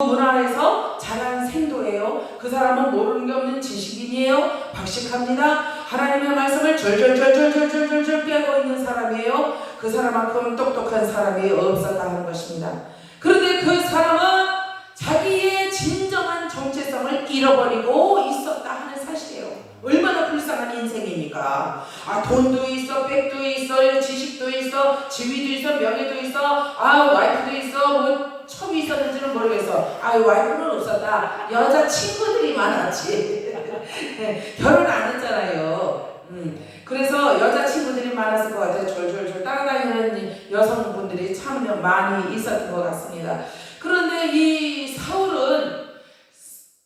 문화에서 자란 생도예요. 그 사람은 모르는 게 없는 지식인이에요. 박식합니다. 하나님의 말씀을 절절절절절절절 빼고 있는 사람이에요. 그 사람만큼 똑똑한 사람이 없었다 하는 것입니다. 그런데 그 사람은 자기의 진정한 정체성을 잃어버리고 있었다 하는 사실이에요. 얼마나 불쌍한 인생입니까? 돈도 있어, 백도 있어, 지식도 있어, 지위도 있어, 명예도 있어, 와이프도 있어, 뭐 첩이 있었는지는 모르겠어. 와이프는 없었다. 여자 친구들이 많았지. 결혼 안 했잖아요. 그래서 여자 친구들이 많았을 것 같아요. 졸졸졸 따라다니는 여성분들이 참 많이 있었던 것 같습니다. 그런데 이 사울은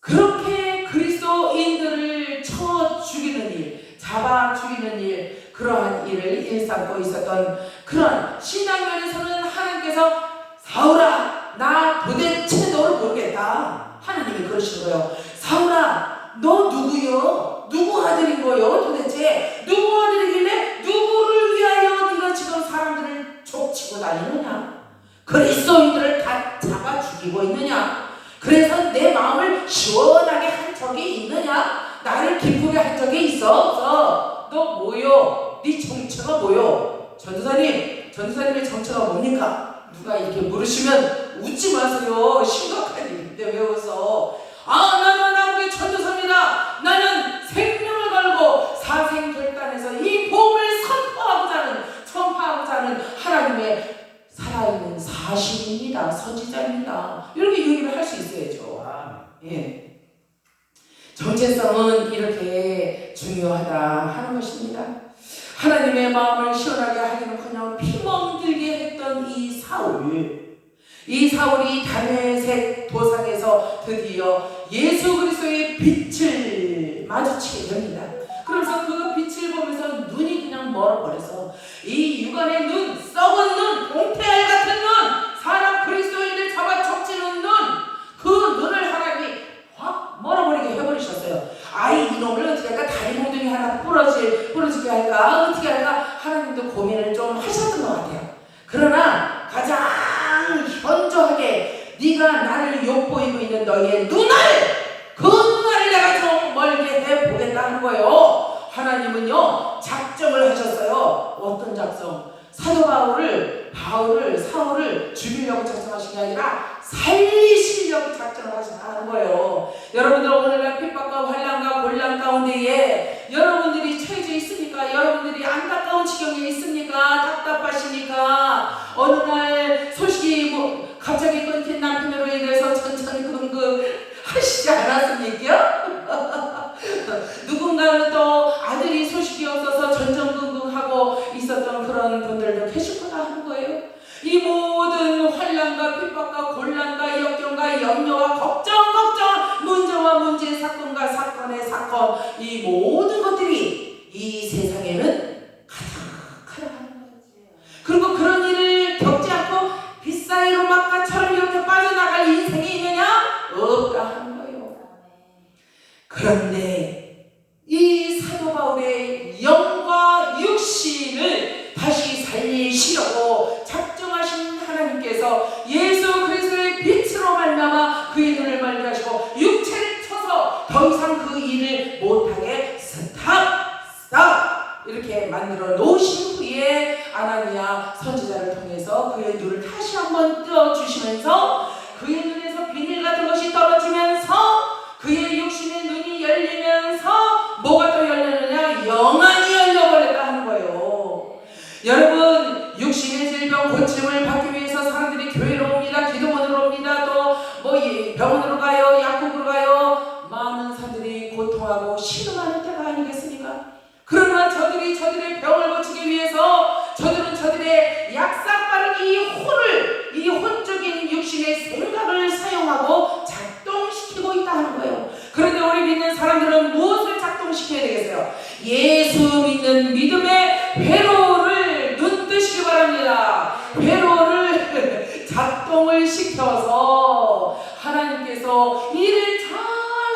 그렇게 그리스도인들을 쳐 죽이는 일, 잡아 죽이는 일, 그러한 일을 일삼고 있었던 그런 신앙면에서는 하나님께서 사울아, 나 도대체 너를 모르겠다. 하나님이 그러시는 거예요. 사울아, 너 누구요? 누구 아들인 거요? 도대체 누구 아들이길래 누구를 위하여 네가 지금 사람들을 족치고 다니느냐? 그리스도인들을 다 잡아 죽이고 있느냐? 그래서 내 마음을 시원하게 한 적이 있느냐? 나를 기쁘게 한 적이 있어? 없어? 너 뭐요? 네 정체가 뭐요? 전도사님의 정체가 뭡니까? 누가 이렇게 물으시면 웃지 마세요. 심각한 일인데 왜 웃어? 나는 나무의 전도사입니다. 나는 생명을 걸고 사생결단에서 이 복음을 선포하고자 하는 하나님의 살아있는 사실입니다. 선지자입니다. 이렇게 얘기를 할 수 있어야죠. 예. 정체성은 이렇게 중요하다 하는 것입니다. 하나님의 마음을 시원하게 하기는커녕 피멍들게 했던 이 사울이 다메섹 도상에서 드디어 예수 그리스도의 빛을 마주치게 됩니다. 그래서 그 빛을 보면서 눈이 그냥 멀어버려서 이 육안의 눈, 썩은 눈, 봉태알 같은 눈, 사람 그리스도인들 잡아 족치는 눈, 그 눈을 하나님이 확 멀어버리게 해버리셨어요. 이놈을 어떻게 할까? 다리 몽둥이 하나 부러지게 할까? 어떻게 할까? 하나님도 고민을 좀 하셨던 것 같아요. 그러나 가장 현저하게 네가 나를 욕보이고 있는 너희의 눈을, 그 눈을 내가 좀 멀게 해보겠다 하는 거예요. 하나님은요 작정을 하셨어요. 어떤 작정? 사도 사울을 죽이려고 작정하신 게 아니라 살리시려고 작정을 하는 거예요. 여러분들 오늘날 핍박과 환난과 곤란 가운데에 여러분들이 처해져 있습니까? 여러분들이 안타까운 지경에 있습니까? 답답하십니까? 어느 날 소식이 갑자기 끊긴 남편으로 인해서 천천근근 하시지 않았습니까? 누군가는 또 아들이 소식이 없어서 전전긍긍하고 있었던 그런 분들도 계시구나 하는 거예요. 이 모든 환난과 핍박과 곤란과 역경과 염려와 걱정, 문제와 문제, 사건과 사건의 사건, 이 모든 것들이 이 세상에는 가득하다는 거예요. 그리고 그런 일을 겪지 않고 빗사이로 막가처럼 이렇게 빠져나갈 인생이 있느냐? 없다 하는 거예요. 그런데 이 사도 바울의 영과 육신을 다시 살리시려고 작정하신 하나님께서 예수 그리스도의 빛으로 말미암아 그의 눈을 멀게 하시고 육체를 쳐서 더 이상 그 일을 못하게 스탑 이렇게 만들어 놓으신 후에 아나니아 선지자를 통해서 그의 눈을 다시 한번 떼어주시면서 그의 눈에서 비닐 같은 것이 떨어지면서 그의 육신의 눈이 열리면서 뭐가 또 열리느냐? 영안이 열려버렸다 하는 거예요. 여러분, 육신의 질병 고침을 받기 위해서 사람들이 교회로 옵니다. 기도원으로 옵니다. 또 병원으로 가요. 약국으로 가요. 많은 사람들이 고통하고 신음하는 때가 아니겠습니까? 그러나 저들의 병을 고치기 위해서 저들의 약삭 빠른 이 혼적인 육신의 생각을 사용하고 작동시키고 있다 하는 거예요. 그런데 우리 믿는 사람들은 무엇을 작동시켜야 되겠어요? 예수 믿는 믿음의 회로를 눈뜨시기 바랍니다. 회로를 작동을 시켜서 하나님께서 일을 잘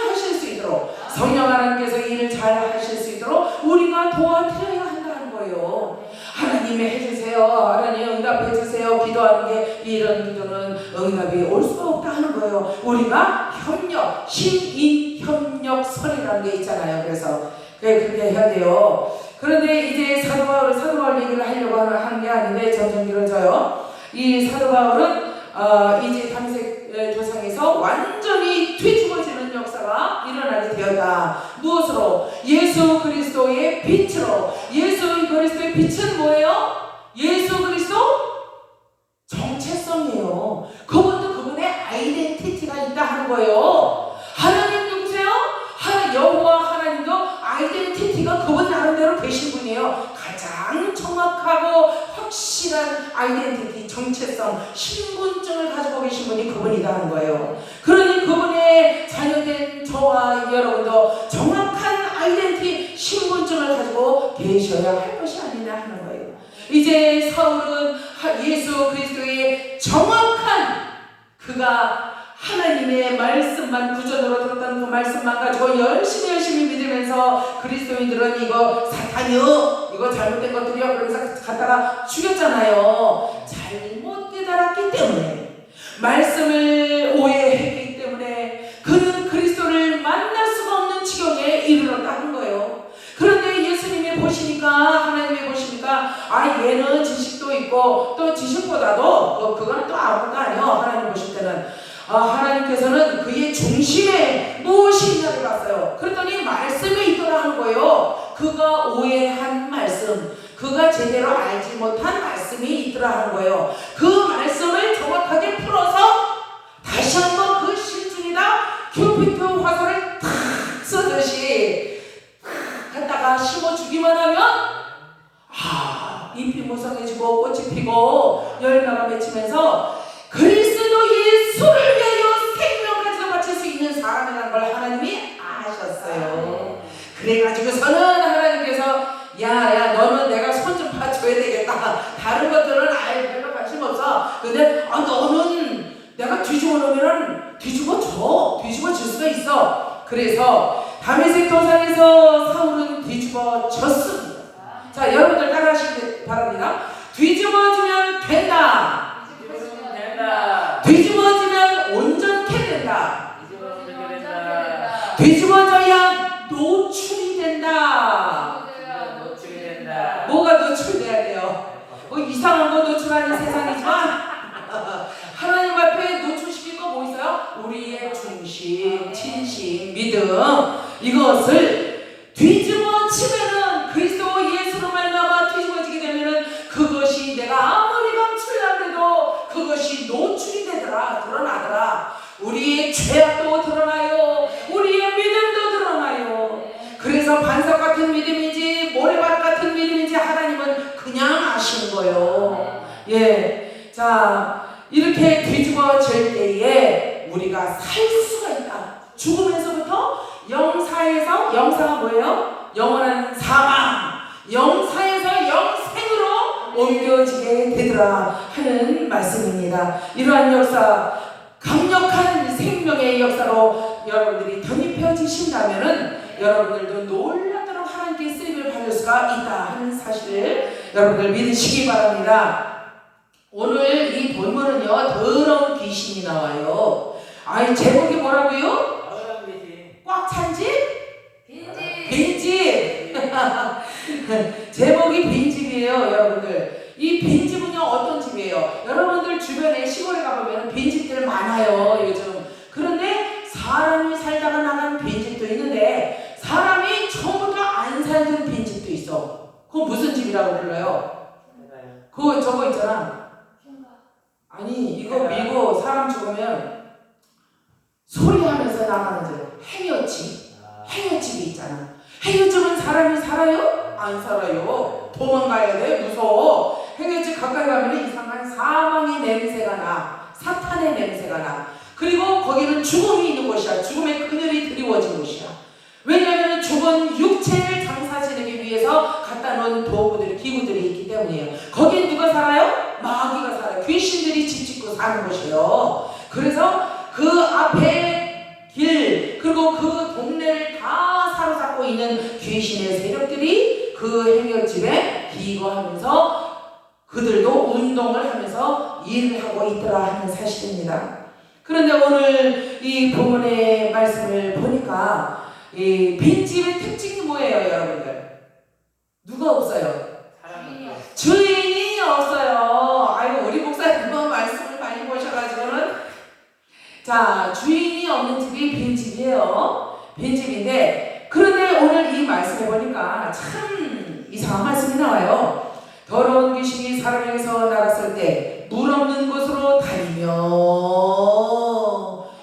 하실 수 있도록, 성령 하나님께서 일을 잘 하실 수 있도록 우리가 도와드려야 한다는 거예요. 하나님 해주세요. 하나님 응답해주세요. 기도하는 게 이런 기도는 응답이 올 수가 없다 하는 거예요. 거예요. 우리가 협력, 신인협력설이라는 게 있잖아요. 그래서 그렇게 해야 돼요. 그런데 이제 사도 바울 얘기를 하려고 하는 게 아닌데 점점 길어져요. 이 사도 바울은 이제 다메섹 도상에서 완전히 뒤집어지는 역사가 일어나게 되었다. 무엇으로? 예수 그리스도의 빛으로. 예수 그리스도의 빛은 뭐예요? 예수 그리스도 정체성이에요. 그분도 그분의 아이덴티티가 있다 하는 거예요. 하나님 누구세요? 여호와 하나님도 아이덴티티가 그분 나름대로 계신 분이에요. 가장 정확하고 확실한 아이덴티티, 정체성, 신분증을 가지고 계신 분이 그분이다 하는 거예요. 그러니 그분의 자녀된 저와 여러분도 정확한 아이덴티티, 신분증을 가지고 계셔야 할 것이 아니냐 하는 거예요. 이제 사울은 예수 그리스도의 정확한 그가 하나님의 말씀만 구전으로 들었던 그 말씀만 가지고 열심히 믿으면서 그리스도인들은 이거 사탄이요, 이거 잘못된 것들이요, 그러면서 갖다가 죽였잖아요. 잘못 깨달았기 때문에, 말씀을 오해했기 때문에 그는 그리스도를 만날 수가 없는 지경에 이르렀다는 거예요. 그런데 예수님이 보시니까, 하나님이 보시니까, 얘는 지식도 있고 또 지식보다도 그거는 또 아무것도 아니에요. 하나님 보실 때는 하나님께서는 그의 중심에 무엇이 있냐를 봤어요. 그랬더니 말씀에 있더라 하는 거예요. 그가 오해한 말씀, 그가 제대로 알지 못한 말씀이 있더라 하는 거예요. 그 말씀을 정확하게 풀어서 다시 한번 그 실중에다 큐피트 화살을 탁 쏘듯이 갖다가 심어주기만 하면 잎이 무성해지고 꽃이 피고 열매가 맺히면서 그리스도의 수를 위하여 생명까지도 바칠 수 있는 사람이라는 걸 하나님이 아셨어요. 그래가지고서는 하나님께서 야 너는 내가 손 좀 봐줘야 되겠다. 다른 것들은 별로 관심 없어. 근데 너는 내가 뒤집어 놓으면 뒤집어질 수가 있어. 그래서 다메섹 도상에서 사울은 뒤집어졌습니다. 자, 여러분들 따라하시기 바랍니다. 뒤집어지면 된다. 뒤집어지면 온전케 된다. 뒤집어져야 노출이 된다. 뭐가 노출돼야 돼요? 이상한 거 노출하는 세상이지만 하나님 앞에 노출시킬 거 뭐 있어요? 우리의 중심, 진심, 믿음, 이것을 뒤집어치면은 그리스도 예수로 말미암아 뒤집어지게 되면은 그것이 내가 아무리 감추려고 해도 그것이 노출이 되더라, 드러나더라. 우리의 죄악도 드러나요. 우리의 믿음도 드러나요. 그래서 반석 같은 믿음인지 모래밭 같은 믿음인지 하나님은 그냥 아시는 거예요. 자, 이렇게 뒤집어질 때에 우리가 살 수가 있다. 죽으면서부터 영사가 뭐예요? 영원한 사망, 영사에서 영생으로 옮겨지게 되더라 하는 말씀입니다. 이러한 역사, 강력한 생명의 역사로 여러분들이 덧입혀지신다면은 여러분들도 놀라도록 하나님께 쓰임을 받을 수가 있다 하는 사실을 여러분들 믿으시기 바랍니다. 오늘 이 본문은요, 더러운 귀신이 나와요. 제목이 뭐라고요? 꽉 찬 집? 빈집. 제목이 빈집이에요, 여러분들. 이 빈집은요, 어떤 집이에요? 여러분들 주변에 시골에 가보면 빈집들 많아요, 요즘. 그런데 사람이 살다가 나간 빈집도 있는데 사람이 처음부터 안 살던 빈집도 있어. 그거 무슨 집이라고 불러요? 그거 저거 있잖아. 이거 미고 사람 죽으면 소리하면서 나가는 집, 행여집이 있잖아. 행여집은 사람이 살아요? 안 살아요. 도망가야 돼. 무서워. 행여집 가까이 가면 이상한 사망의 냄새가 나, 사탄의 냄새가 나. 그리고 거기는 죽음이 있는 곳이야. 죽음의 그늘이 드리워진 곳이야. 왜냐하면 죽은 육체를 장사 지내기 위해서 갖다 놓은 도구들이, 기구들이 있기 때문이에요. 거기에 누가 살아요? 마귀가 살아요. 귀신들이 집 짓고 사는 곳이에요. 그래서 그 앞에 길, 그리고 그 동네를 다 사로잡고 있는 귀신의 세력들이 그 행여집에 기거하면서 그들도 운동을 하면서 일을 하고 있더라 하는 사실입니다. 그런데 오늘 이 본문의 말씀을 보니까 이 빈집의 특징이 뭐예요, 여러분들? 누가 없어요? 주인이 없어요. 아이고, 우리 목사님은 말씀을 많이 보셔가지고는. 자, 주인이 없는 집이 빈집이에요. 빈집인데, 그런데 오늘 이 말씀해 보니까 참 이상한 말씀이 나와요. 더러운 귀신이 사람에게서 나갔을 때 물 없는 곳으로 다니며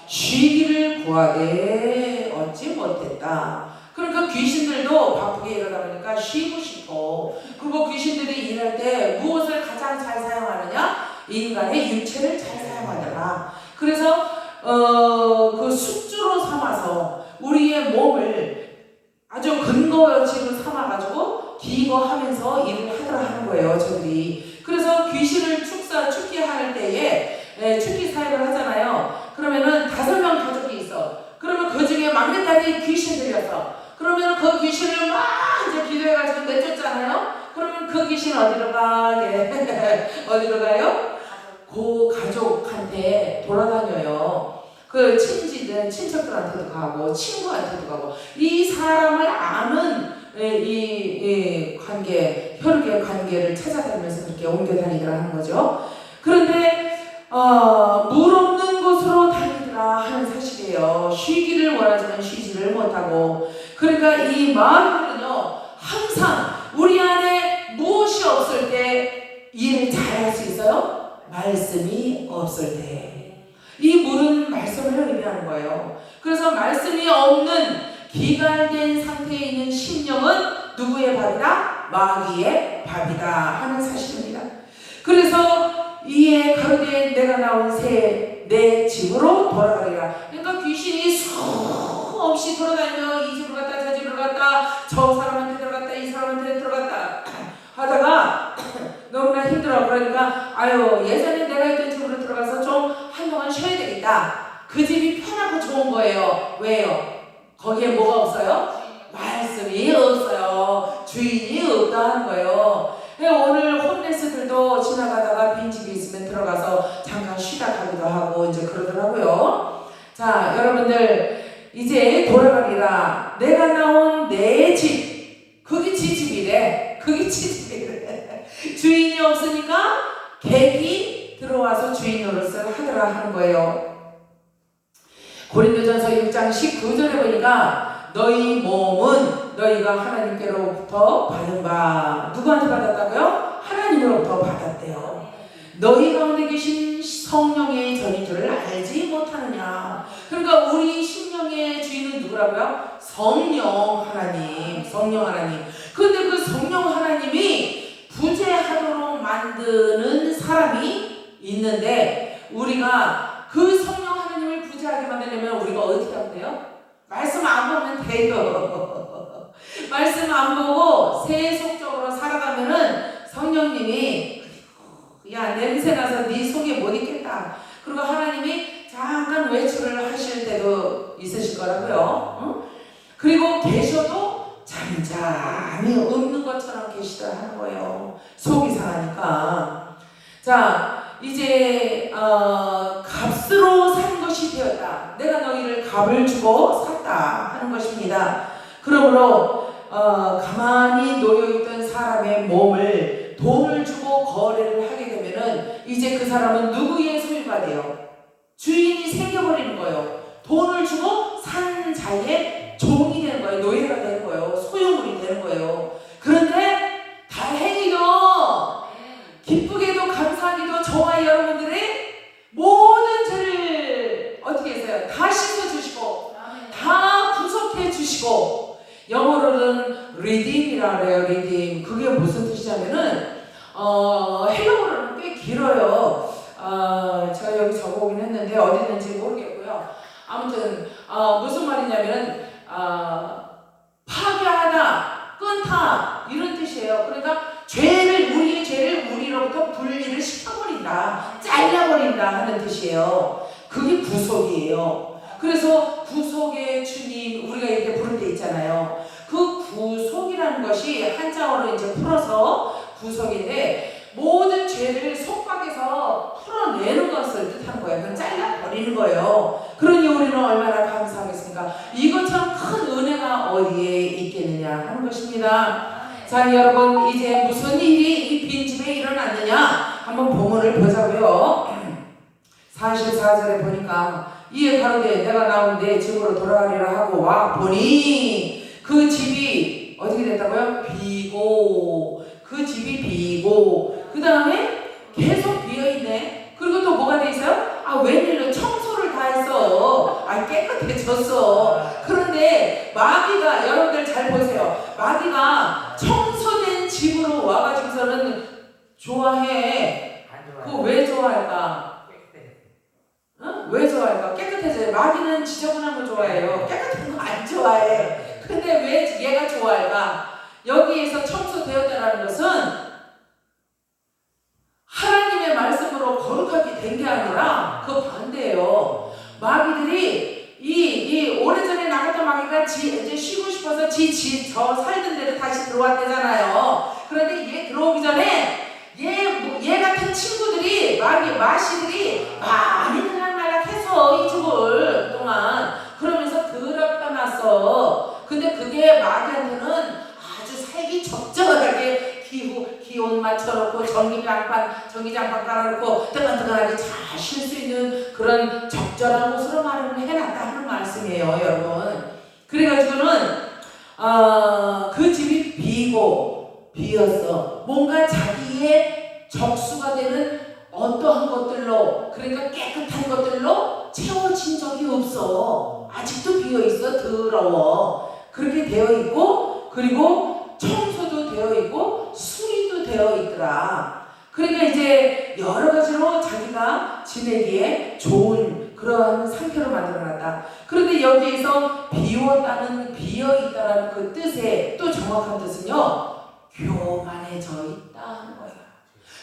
쉬기를 구하되 얻지 못했다. 그러니까 귀신들도 바쁘게 일하다 보니까 쉬고 싶어. 그리고 귀신들이 일할 때 무엇을 가장 잘 사용하느냐? 인간의 육체를 잘 사용하더라. 그래서 그 숙주로 삼아서 우리의 몸을 아주 근거지로 삼아가지고 기거하면서 일을 하더라 하는 거예요, 저들이. 그래서 귀신을 축기할 때에 축기 사역을 하잖아요. 그러면은 5명 가족이 있어. 그러면 그 중에 막내딸이 귀신들이었어. 그러면 그 귀신을 막 이제 기도해가지고 내쫓잖아요. 그러면 그 귀신 어디로 가게? 어디로 가요? 그 가족한테 돌아다녀요. 그 친척들한테도 가고 친구한테도 가고 이 사람을 아는 이 관계, 혈육의 관계를 찾아다니면서 그렇게 옮겨 다니더라 하는 거죠. 그런데 물 없는 곳으로 다니더라 하는 사실이에요. 쉬기를 원하지만 쉬지를 못하고. 그러니까 이 마귀는요, 항상 우리 안에 무엇이 없을 때 일을 잘할 수 있어요? 말씀이 없을 때. 이 물은 말씀을 의미하는 거예요. 그래서 말씀이 없는 기갈된 상태에 있는 심령은 누구의 밥이다? 마귀의 밥이다 하는 사실입니다. 그래서 이에 가로되 내가 나온 새 내 집으로 돌아가리라. 그러니까 귀신이 수없이 돌아다니며 이 집으로 갔다 저 집으로 갔다 저 사람한테 들어갔다 이 사람한테 들어갔다 하다가 너무나 힘들어. 그러니까 아유, 예전에 내가 있던 집으로 들어가서 좀 한동안 쉬어야 되겠다. 그 집이 편하고 좋은 거예요. 왜요? 거기에 뭐가 없어요? 말씀이 없어요. 주인이 없다는 거예요. 오늘 홈레스들도 지나가다가 빈집이 있으면 들어가서 잠깐 쉬다 가기도 하고 이제 그러더라고요. 자, 여러분들 이제 돌아가리라. 내가 나온 내 집, 그게 지 집이래. 그게 지 집이래. 주인이 없으니까 객이 들어와서 주인 노릇을 하더라 하는 거예요. 고린도전서 6장 19절에 보니까 너희 몸은 너희가 하나님께로부터 받은 바, 누구한테 받았다고요? 하나님으로부터 받았대요. 너희 가운데 계신 성령의 전인 줄을 알지 못하느냐. 그러니까 우리 심령의 주인은 누구라고요? 성령 하나님. 성령 하나님. 그런데 그 성령 하나님이 부재하도록 만드는 사람이 있는데, 우리가 그 성령 하나님을 부재하게 만들려면 우리가 어떻게 하면 돼요? 말씀 안 보면 돼요. 말씀 안 보고 세속적으로 살아가면은 성령님이 야, 냄새나서 네 속에 못 있겠다. 그리고 하나님이 잠깐 외출을 하실 때도 있으실 거라고요. 응? 그리고 계셔도 잠잠히 없는 것처럼 계시더라 하는 거예요. 속이 상하니까. 자, 이제 값으로 산 것이 되었다. 내가 너희를 값을 주고 샀다 하는 것입니다. 그러므로 가만히 놓여있던 사람의 몸을 돈을 주고 거래를 하게 되면은 이제 그 사람은 누구의 소유가 돼요? 주인이 생겨버리는 거예요. 돈을 주고 산 자의 종이 되는 거예요. 노예가 되는 거예요. 소유물이 되는 거예요. 그런데 다행히도 기쁘게도 감사하게도 저와 여러분들의 모든 죄를 어떻게 했어요? 다 씻어주시고 다 구속해 주시고, 영어로는 redeem이라 그래요. redeem. 그게 무슨 뜻이냐면은 헬로우로는 꽤 길어요. 제가 여기 적어오긴 했는데 어디 있는지 모르겠고요. 아무튼 무슨 말이냐면 파괴하다, 끊다 이런 뜻이에요. 그러니까 우리의 죄를 우리로부터 분리를 시켜버린다, 잘라버린다 하는 뜻이에요. 그게 구속이에요. 그래서 구속의 주님 우리가 이렇게 부를 때 있잖아요. 그 구속이라는 것이 한자어로 이제 풀어서 구속인데, 모든 죄를 속박에서 풀어내는 것을 뜻하는 거예요. 그건 잘라버리는 거예요. 그러니 우리는 얼마나 감사하겠습니까? 이것처럼 큰 은혜가 어디에 있겠느냐 하는 것입니다. 자, 여러분, 이제 무슨 일이 이 빈집에 일어났느냐 한번 본문을 보자고요. 44절에 보니까 이에 가로되 내가 나온 내 집으로 돌아가리라 하고 와 보니 그 집이 어떻게 됐다고요? 비고, 그 집이 비고, 그 다음에 계속 비어있네. 그리고 또 뭐가 돼 있어요? 아, 웬일로 청소를 다 했어. 아, 깨끗해졌어. 그런데 마귀가, 여러분들 잘 보세요. 마귀가 청소된 집으로 와가지고서는 좋아해. 그거 왜 좋아할까? 어? 왜 좋아할까? 깨끗해져요. 마귀는 지저분한 거 좋아해요. 깨끗한 거 안 좋아해. 근데 왜 얘가 좋아할까? 여기에서 청소되었다는 것은 하나님의 말씀으로 거룩하게 된 게 아니라 그 반대예요. 마귀들이 이 오래전에 나갔던 마귀가 이제 쉬고 싶어서 저 살던 데로 다시 들어왔대잖아요. 그런데 얘 들어오기 전에 얘 같은 친구들이 마씨들이 많이 들락날락해서 이 집을 그동안 그러면서 더럽혀놨어. 근데 그게 마귀한테는 아주 살기 적절하게 기온 맞춰놓고 전기장판 깔아놓고 뜨끈뜨끈하게 잘 쉴 수 있는 그런 적절한 곳으로 마련을 해놨다 하는 말씀이에요, 여러분. 그래가지고는 그 집이 비었어. 뭔가 자기의 적수가 되는 어떠한 것들로, 그러니까 깨끗한 것들로 채워진 적이 없어. 아직도 비어있어. 더러워. 그렇게 되어 있고, 그리고 청소도 되어 있고 수리도 되어 있더라. 그러니까 이제 여러 가지로 자기가 지내기에 좋은 그런 상태로 만들어놨다. 그런데 여기에서 비어있다라는 그 뜻의 또 정확한 뜻은요, 교만해져 있다 하는 거야.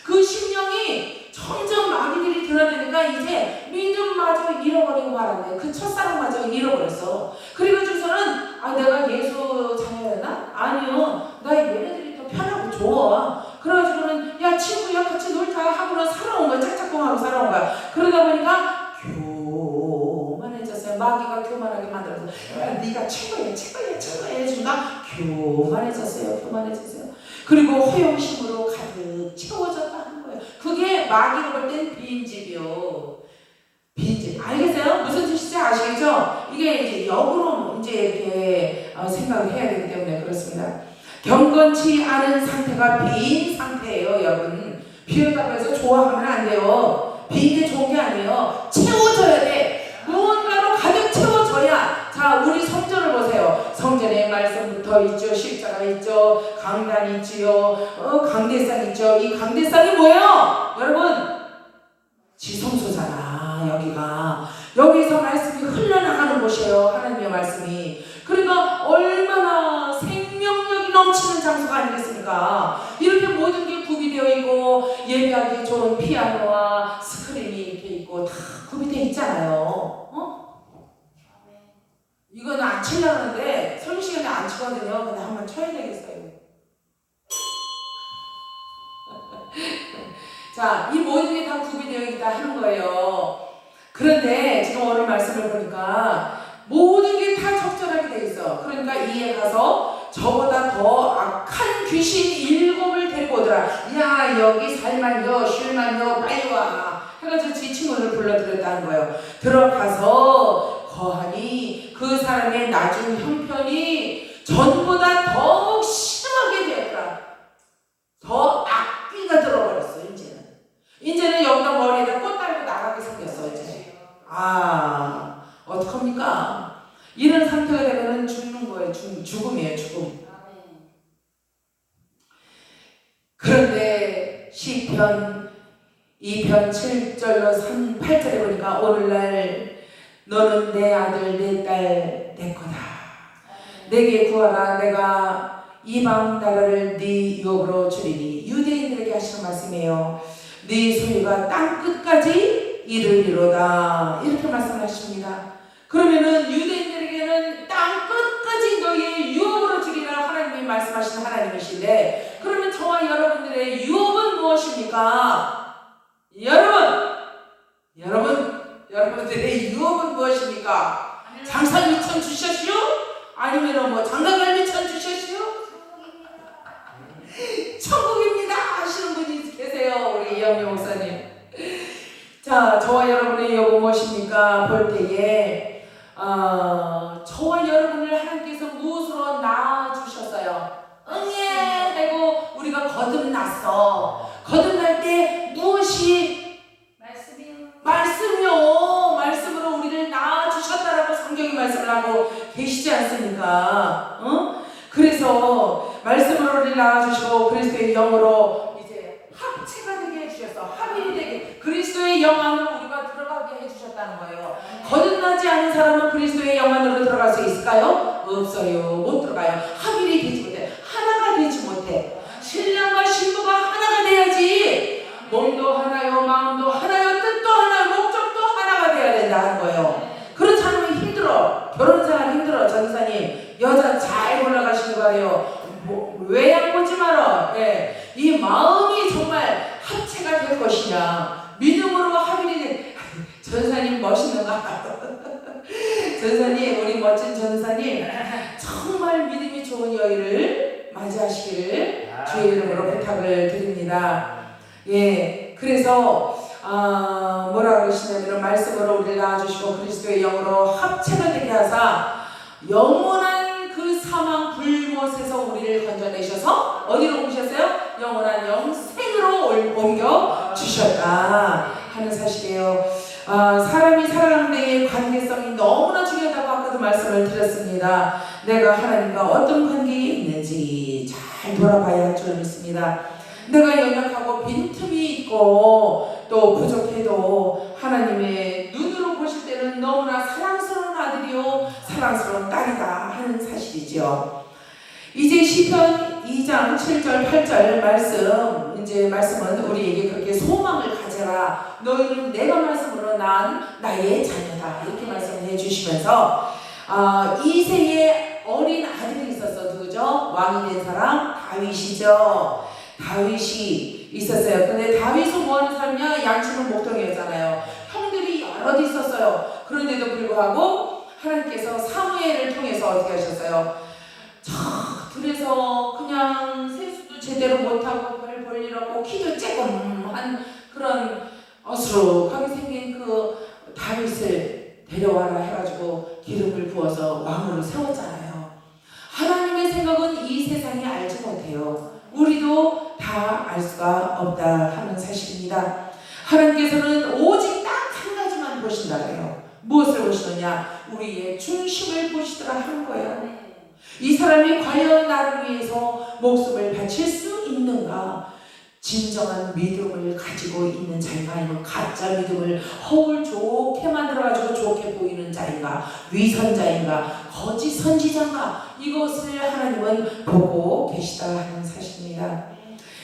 그 심령이 점점 마귀들이 드러내니까 이제 믿음마저 잃어버리고 말았네. 그 첫사랑마저 잃어버렸어. 그래가지고서는 내가 예수 자녀였나? 아니요. 나 얘네들이 더 편하고 좋아. 그래가지고는 야 친구야 같이 놀자 하고는 살아온 거야. 짝짝꿍하고 살아온 거야. 그러다 보니까 교만해졌어요. 마귀가 교만하게 만들어서 야 네가 최고야 해준다. 교만해졌어요. 그리고 허영심으로 가득 채워졌다 하는 거예요. 그게 마귀가 볼 땐 빈집이요. 빈집. 알겠어요? 무슨 뜻인지 아시겠죠? 이게 이제 역으로 이제 이렇게 생각을 해야 되기 때문에 그렇습니다. 경건치 않은 상태가 빈 상태예요, 여러분. 비었다고 해서 좋아하면 안 돼요. 빈 게 좋은 게 아니에요. 채워져야 돼. 무언가로 가득 채워져야. 자, 우리 성전을 보세요. 성전에 말씀부터 있죠. 십자가 있죠. 강단 있지요. 강대상 있죠. 이 강대상이 뭐예요? 여러분, 지성소잖아. 여기서 말씀이 흘러나가는 곳이에요. 하나님의 말씀이. 그러니까 얼마나 생명력이 넘치는 장소가 아니겠습니까? 이렇게 모든 게 구비되어 있고 예배하기 좋은 피아노와 스크린이 이렇게 있고 다 구비되어 있잖아요. 이거는 안 치려고 하는데 설교 시간에 안 치거든요. 근데 한번 쳐야 되겠어요. 자, 이 모든 게 다 구비되어 있다 하는 거예요. 그런데 지금 오늘 말씀을 보니까 모든 게 다 적절하게 돼 있어. 그러니까 이에 가서 저보다 더 악한 귀신 7을 데리고 오더라. 야, 여기 살만요, 쉴만요, 빨리 와. 해가지고 지 친구를 불러들였다는 거예요. 들어가서 거하니 그 사람의 나중 형편이 전보다 더욱 심하게 되었더라. 더 악귀가 들어버렸어. 이제는 여기다 머리에다 꽃 달고 나가게 생겼어. 이제 어떡합니까? 이런 상태가 되면은 죽는 거예요. 죽음이에요. 죽음. 그런데 시편 2편 7절로 8절에 보니까 오늘날 너는 내 아들 내 딸 내 거다. 내게 구하라. 내가 이방 나라를 네 유업으로 주리니. 유대인들에게 하시는 말씀이에요. 네 소유가 땅 끝까지 이르리로다. 이렇게 말씀하십니다. 그러면은 유대인들에게는 땅 끝까지 너희의 유업으로 주리라 하나님이 말씀하시는 하나님이신데, 그러면 저와 여러분들의 유업은 무엇입니까? 여러분들의 유업은 무엇입니까? 장사 미천 주셨시오? 아니면 뭐 장가갈 미천 주셨시오? 천국입니다 하시는 분이 계세요. 우리 이영미 목사님. 자, 저와 여러분의 유업은 무엇입니까? 볼 때에 저와 여러분을 하나님께서 무엇으로 낳아주셨어요? 응예 되고 우리가 거듭났어. 거듭날 때 무엇이? 말씀이요. 말씀으로 우리를 낳아주셨다라고 성경이 말씀을 하고 계시지 않습니까? 그래서 말씀으로 우리를 낳아주시고 그리스도의 영으로 이제 합체가 되게 해주셨어. 합일이 되게 그리스도의 영 안으로 우리가 들어가게 해주셨다는 거예요. 거듭나지 않은 사람은 그리스도의 영 안으로 들어갈 수 있을까요? 없어요. 못 들어가요. 합일이 되지 못해. 하나가 되지 못해. 신랑과 신부가 하나가 돼야지. 몸도 하나요, 마음도 하나요, 뜻도 하나요, 목적도 하나가 돼야 된다는 거예요. 그렇지 않으면 힘들어. 결혼생활 힘들어. 전사님 여자 잘 골라가시기 바래요. 외양 보지 마라. 예. 이 마음이 정말 합체가 될 것이냐. 믿음으로 합일이 된 전사님 멋있는 거 알아요. 전사님, 우리 멋진 전사님 정말 믿음이 좋은 여인을 맞이하시기를 주의 이름으로 부탁을 드립니다. 예, 그래서 뭐라 그러시냐면 말씀으로 우리를 낳아주시고 그리스도의 영으로 합체가 되게 하사 영원한 그 사망 불못에서 우리를 건져내셔서 어디로 옮기셨어요? 영원한 영생으로 옮겨 주셨다 하는 사실이에요. 사람이 살아가는 데의 관계성이 너무나 중요하다고 아까도 말씀을 드렸습니다. 내가 하나님과 어떤 관계에 있는지 잘 돌아봐야 할 줄 믿습니다. 내가 연약하고 빈틈이 있고 또 부족해도 하나님의 눈으로 보실 때는 너무나 사랑스러운 아들이요 사랑스러운 딸이다 하는 사실이죠. 이제 시편 2장 7절 8절 말씀은 우리에게 그렇게 소망을 가져라. 너희는 내가 말씀으로 난 나의 자녀다. 이렇게 말씀을 해주시면서 이새의 어린 아들이 있었어. 누구죠? 왕이 된 사람 다윗이죠. 다윗이 있었어요. 근데 다윗은 뭐하는 사람이야? 양치는 목동이었잖아요. 형들이 여럿 있었어요. 그런데도 불구하고 하나님께서 사무엘을 통해서 어떻게 하셨어요? 그래서 그냥 세수도 제대로 못하고 별 볼일 없고 키도 쬐끔한 그런 어수룩하게 생긴 그 다윗을 데려와라 해가지고 기름을 부어서 왕으로 세웠잖아요. 하나님의 생각은 이 세상이 알지 못해요. 우리도 다 알 수가 없다 하는 사실입니다. 하나님께서는 오직 딱 한 가지만 보신다 그래요. 무엇을 보시느냐? 우리의 중심을 보시더라 하는 거예요. 이 사람이 과연 나를 위해서 목숨을 바칠 수 있는가? 진정한 믿음을 가지고 있는 자인가? 아니면 가짜 믿음을 허울 좋게 만들어가지고 좋게 보이는 자인가? 위선자인가? 거짓 선지자인가? 이것을 하나님은 보고 계시다 하는 사실입니다.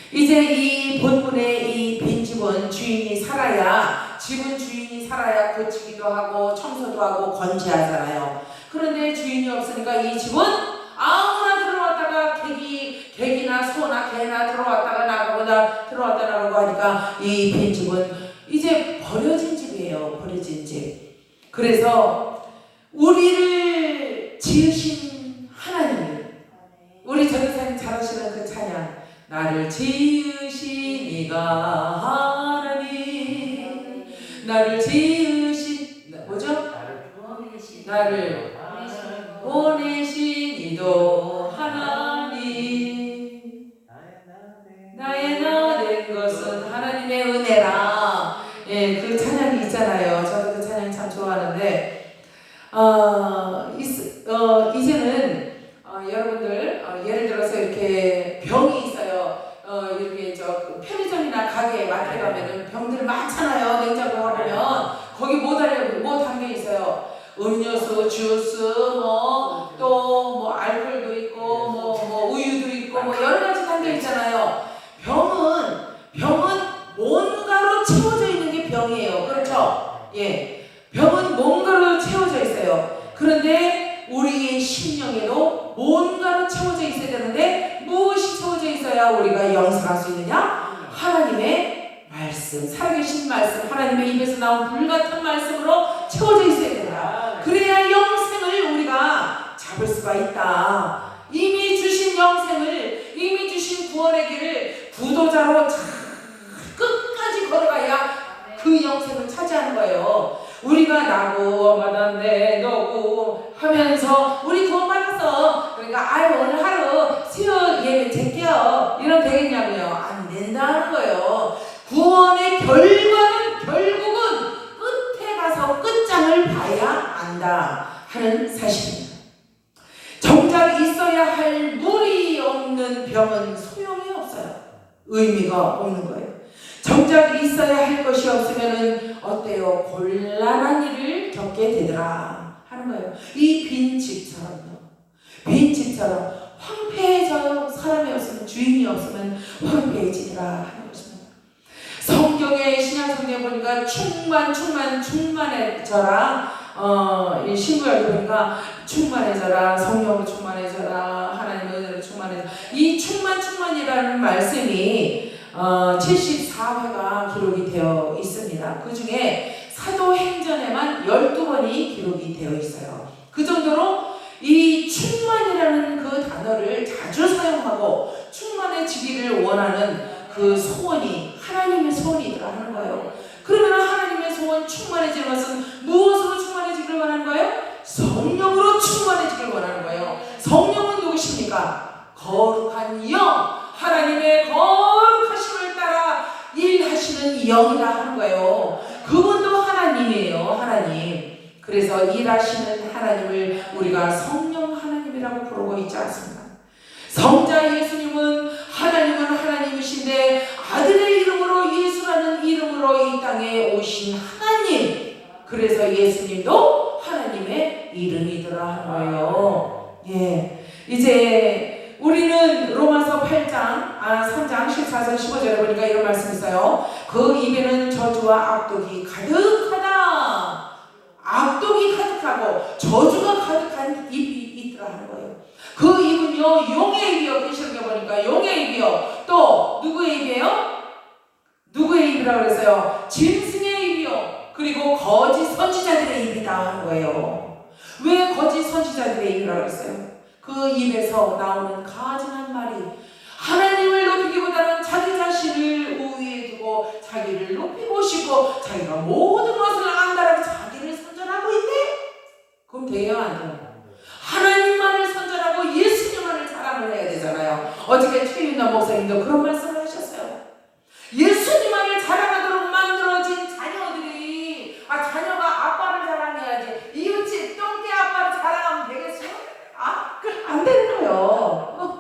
이제 이 본문의 이 빈집은 주인이 살아야, 집은 주인이 살아야 고치기도 하고 청소도 하고 건재하잖아요. 그런데 주인이 없으니까 이 집은 아무나 들어왔다가 개기나 소나 개나 들어왔다가 나가고 하니까 이 빈집은 이제 버려진 집이에요. 버려진 집. 그래서 우리를 지으신 하나님, 우리 전도사님 잘하시는 그 찬양, 나를 지으신 이가 하나님, 나를 지으신 뭐죠? 나를 보내신 이도 하나님, 나의 나 된 것은 하나님의 은혜라. 예, 그 찬양이 있잖아요. 저도 그 찬양 참 좋아하는데 이제는 여러분들 예를 들어서 이렇게 병이 있어요. 이렇게 저 편의점이나 가게 마트에 가면은 병들 많잖아요. 냉장고 가보면 거기 뭐 담겨 있어요. 음료수, 주스, 또 알코올도 있고 뭐 우유도 있고 뭐 여러 가지 담겨 있잖아요. 병은 뭔가로 채워져 있는 게 병이에요. 그렇죠? 예, 병은 뭔가로 채워져 있어요. 그런데 우리의 심령에도 뭔가로 채워져 있어야 되는데 무엇이 채워져 있어야 우리가 영생할 수 있느냐? 하나님의 말씀, 살아계신 말씀, 하나님의 입에서 나온 불같은 말씀으로 채워져 있어야 된다. 그래야 영생을 우리가 잡을 수가 있다. 이미 주신 영생을, 이미 주신 구원의 길을 구도자로 끝까지 걸어가야 그 영생을 차지하는 거예요. 우리가 나고 마단데 너고 하면서 우리 구원받았어, 그러니까 아유 오늘 하루 수요 예배 제껴, 이러면 되겠냐고요? 안 된다는 거예요. 구원의 결과는 결국은 끝에 가서 끝장을 봐야 안다 하는 사실입니다. 정작 있어야 할 물이 없는 병은 소용이 없어요. 의미가 없는 거예요. 정작 있어야 할 것이 없으면은 어때요? 곤란한 일을 겪게 되더라 하는 거예요. 이 빈 집처럼요. 빈 집처럼 황폐해져요. 사람이 없으면, 주인이 없으면 황폐해지더라 하는 것입니다. 성경에, 신약 성경에 보니까 충만해져라. 이 신구약에 보니까 충만해져라, 성령으로 충만해져라, 하나님의 은혜로 충만해져라. 이 충만이라는 말씀이 74회가 기록이 되어 있습니다. 그 중에 사도행전에만 12번이 기록이 되어 있어요. 그 정도로 이 충만이라는 그 단어를 자주 사용하고 충만해지기를 원하는 그 소원이 하나님의 소원이더라 하는 거예요. 그러면 하나님의 소원, 충만해지는 것은 무엇으로 충만해지기를 원하는 거예요? 성령으로 충만해지기를 원하는 거예요. 성령은 누구십니까? 거룩한 영, 하나님의 거룩하심을 따라 일하시는 영이라 하는 거예요. 그분도 하나님이에요. 하나님. 그래서 일하시는 하나님을 우리가 성령 하나님이라고 부르고 있지 않습니까? 성자 예수님은 하나님이신데 아들의 이름으로, 예수라는 이름으로 이 땅에 오신 하나님, 그래서 예수님도 하나님의 이름이더라 하는 거예요. 예. 이제 우리는 로마서 8장, 3장 14절 15절에 보니까 이런 말씀이 있어요. 그 입에는 저주와 악독이 가득하다. 악독이 가득하고 저주가 가득한 입이 있더라 하는 거예요. 그 입은요, 용의 입이요. 계시록에 보니까 용의 입이요. 또 누구의 입이에요? 누구의 입이라고 그랬어요? 짐승의 입이요. 그리고 거짓 선지자들의 입이다 하는 거예요. 왜 거짓 선지자들의 입이라고 그랬어요? 그 입에서 나오는 가증한 말이 하나님을 높이기보다는 자기 자신을 우위에 두고 자기를 높이고 싶고 자기가 모든 것을 안다라고 자기를 선전하고 있네? 그럼 돼요, 안 돼요? 하나님만을 선전하고 예수님만을 자랑을 해야 되잖아요. 어저께 최윤남 목사님도 그런 말씀을 하셨어요. 예수님만을 자랑하도록 만들어진 자녀들이, 자녀가 아빠를 자랑해야지 이웃집 똥개 아빠를 자랑하면 되겠어요? 안 되는 거예요.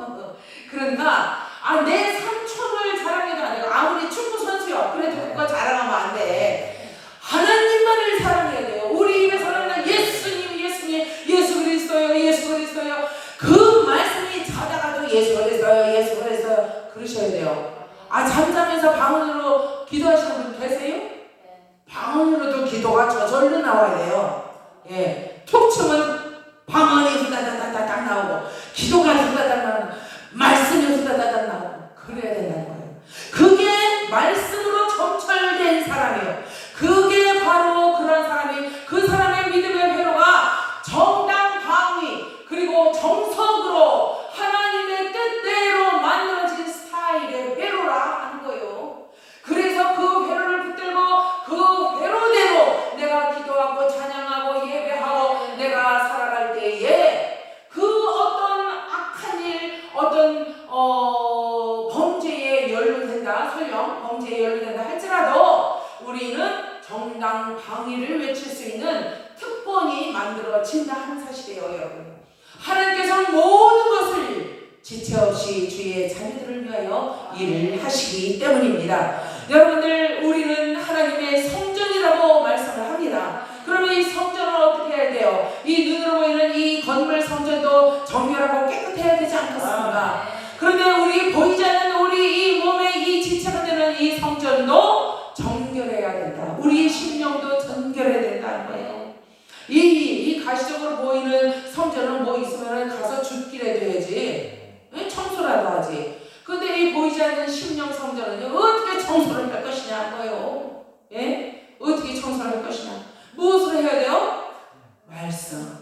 그러니까 내 삼촌을 자랑해도 안 되고, 아무리 축구 선수요, 그래도 그거 자랑하면 안 돼. 하나님만을 사랑해야 돼요. 우리 입에서는 예수님, 예수 그리스도요. 그 말씀이 자다가도 예수 그리스도요 그러셔야 돼요. 잠자면서 방언으로 기도하시는 분 계세요? 방언으로도 기도가 저절로 나와야 돼요. 예, 툭 치면 방언이 후다다다닥 나오고, 기도가 후다다닥 나오고, 말씀이 후다다닥 나오고, 그래야 된다는 거예요. 그게 말씀으로 점철된 사람이에요. 그게 바로 그런 사람이, 그 사람의 믿음의 회로가 정당 방위, 그리고 정석으로 하나님의 뜻대로 만들어진 스타일의 회로라 하는 거예요. 그래서 그 회로를 붙들고 그 회로대로 내가 기도하고 찬양하고 예배하고 내가 살아갈 때에 그 어떤 악한 일, 어떤 범죄에 연루된다, 설령 범죄에 연루된다 할지라도 우리는 정당 방위를 외칠 수 있는 특권이 만들어진다 하는 사실이에요, 여러분. 하나님께서는 모든 것을 지체 없이 주의 자녀들을 위하여 일을 하시기 때문입니다. 여러분들, 우리는 하나님의 성전이라고 말씀을 합니다. 그러면 이 성전을 어떻게 해야 돼요? 이 눈으로 보이는 이 건물 성전도 정결하고 깨끗해야 되지 않겠습니까? 그런데 우리 보이지 않는 우리 이 몸의 이 지체가 되는 이 성전도 정결해야 된다. 우리의 심령도 정결해야 된다는 거예요. 이 가시적으로 보이는 성전은 뭐 있으면 가서 줍기라도 해야지, 청소라도 하지. 근데 이 보이지 않는 심령 성전은요, 어떻게 청소를 할 것이냐 거예요. 예? 어떻게 청소를 할 것이냐. 무엇을 해야 돼요? 말씀,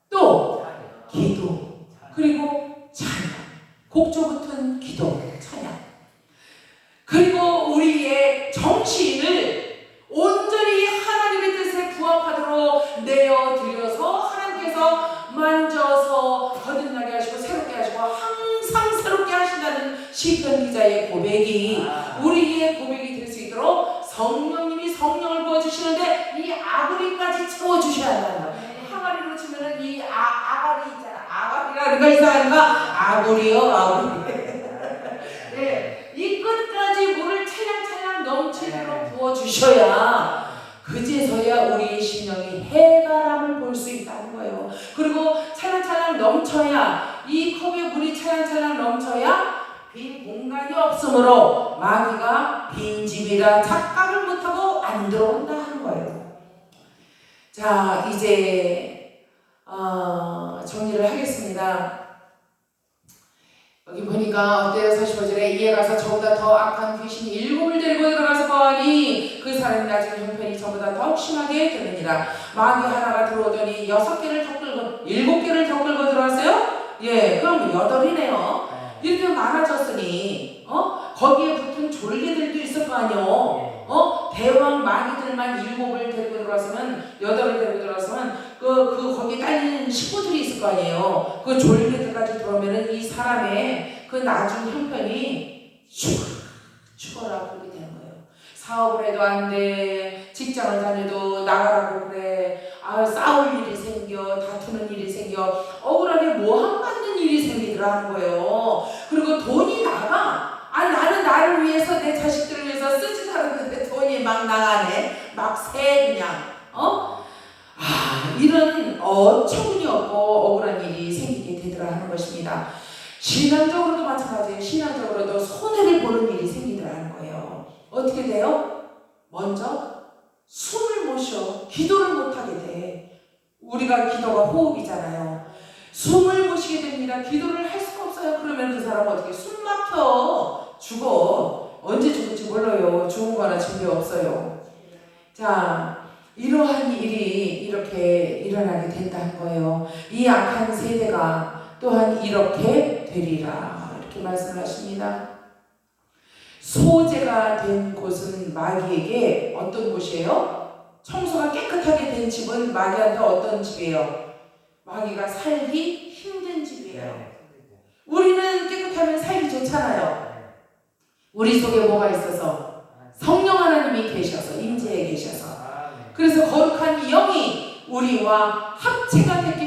또 기도, 그리고 찬양, 곡조 붙은 기도, 찬양. 그리고 우리의 정신을 온전히 하나님의 뜻에 부합하도록 내어드려서 하나님께서 만져서 거듭나게 하시고 새롭게 하시고 항상 새롭게 하신다는 시편 기자의 고백이 우리의 고백이 될 수 있도록 성령님이 성령을 부어주시는데 이 아구리까지 채워주셔야 한다는 거예요. 항아리로 치면은 이 아가리 있잖아. 아가리라는 거 이상한가? 아구리요, 아구리. 네, 이 끝까지 물을 찰랑찰랑 넘치도록 부어주셔야 그제서야 우리의 심령이 해바람을 볼 수 있다는 거예요. 그리고 찰랑찰랑 넘쳐야, 이 컵에 물이 찰랑찰랑 넘쳐야 빈 공간이 없으므로 마귀가 빈집이라 착각을 못하고 안 들어온다 하는 거예요. 자, 이제 정리를 하겠습니다. 여기 보니까 어때요? 45절에 이에 가서 저보다 더 악한 귀신이 7을 데리고 들어가서 거하니 그 사람이 나중에 형편이 저보다 더욱 심하게 되느니라. 마귀 하나가 들어오더니 6개를 더 끌고 7개를 더 끌고 들어왔어요? 예, 그럼 8이네요. 이렇게 많아졌으니 거기에 붙은 졸개들도 있을 거 아니요. 대왕 마귀들만 7을 데리고 들어왔으면 8을 데리고 들어왔으면 거기에 딸린 식구들이 있을 거 아니에요. 그 졸개들까지 들어오면은 이 사람의 그 나중 형편이 죽어라 그렇게 되는 거예요. 사업을 해도 안 돼. 직장을 다녀도 나가라고 그래. 싸울 일이 생겨. 다투는 일이 생겨. 억울하게 모함 받는 일이 생기더라는 거예요. 그리고 돈이 나가. 나는 나를 위해서 내 자식들을 위해서 쓰지 않았는데 돈이 막 나가네. 막 새 그냥. 이런 어처구니 없고 억울한 일이 생기게 되더라 하는 것입니다. 신앙적으로도 마찬가지예요. 신앙적으로도 손해를 보는 일이 생기더라 하는 거예요. 어떻게 돼요? 먼저 숨을 못 쉬어. 기도를 못하게 돼. 우리가 기도가 호흡이잖아요. 숨을 못 쉬게 됩니다. 기도를 할 수가 없어요. 그러면 그 사람은 어떻게 숨 막혀 죽어. 언제 죽을지 몰라요. 죽은 거 하나 준비 없어요. 자, 이러한 일이 이렇게 일어나게 된다는 거예요. 이 악한 세대가 또한 이렇게 되리라 이렇게 말씀하십니다. 소재가 된 곳은 마귀에게 어떤 곳이에요? 청소가 깨끗하게 된 집은 마귀한테 어떤 집이에요? 마귀가 살기 힘든 집이에요. 우리는 깨끗하면 살기 좋잖아요. 우리 속에 뭐가 있어서? 성령 하나님이 계셔서, 임재에 계셔서. 그래서 거룩한 영이 우리와 합체가 됐기